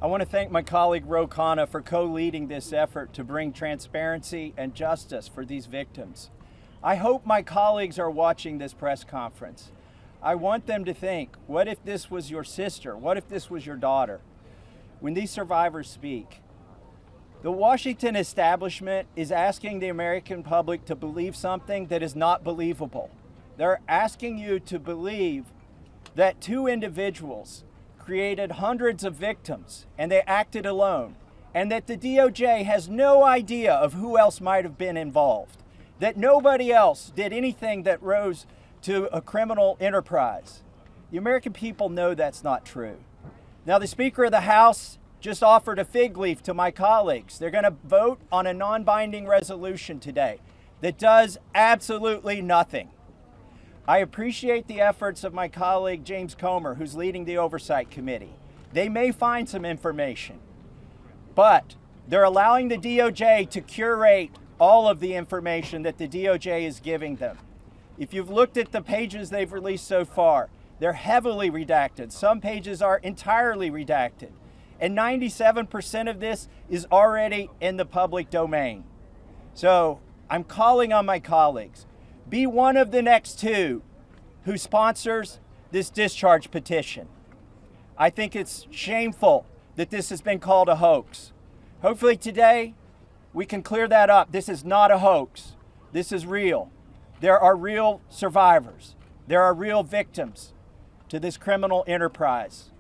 I want to thank my colleague Ro Khanna for co-leading this effort to bring transparency and justice for these victims. I hope my colleagues are watching this press conference. I want them to think, what if this was your sister? What if this was your daughter? When these survivors speak, the Washington establishment is asking the American public to believe something that is not believable. They're asking you to believe that two individuals created hundreds of victims and they acted alone, and that the DOJ has no idea of who else might have been involved, that nobody else did anything that rose to a criminal enterprise. The American people know that's not true. Now, the Speaker of the House just offered a fig leaf to my colleagues. They're going to vote on a non-binding resolution today that does absolutely nothing. I appreciate the efforts of my colleague James Comer, who's leading the Oversight Committee. They may find some information, but they're allowing the DOJ to curate all of the information that the DOJ is giving them. If you've looked at the pages they've released so far, they're heavily redacted. Some pages are entirely redacted. And 97% of this is already in the public domain. So I'm calling on my colleagues. Be one of the next two who sponsors this discharge petition. I think it's shameful that this has been called a hoax. Hopefully today we can clear that up. This is not a hoax. This is real. There are real survivors. There are real victims to this criminal enterprise.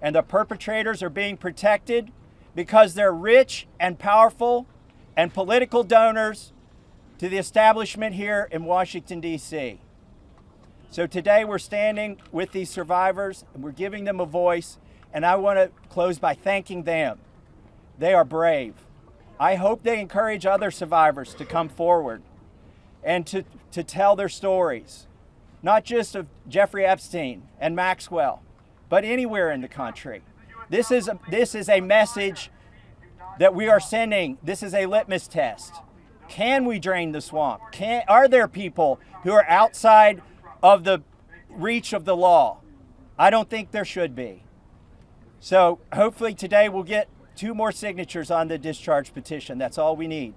And the perpetrators are being protected because they're rich and powerful and political donors to the establishment here in Washington, D.C. So today we're standing with these survivors and we're giving them a voice, and I want to close by thanking them. They are brave. I hope they encourage other survivors to come forward and to tell their stories, not just of Jeffrey Epstein and Maxwell, but anywhere in the country. This is a message that we are sending. This is a litmus test. Can we drain the swamp? Are there people who are outside of the reach of the law? I don't think there should be. So hopefully today we'll get 2 more signatures on the discharge petition. That's all we need.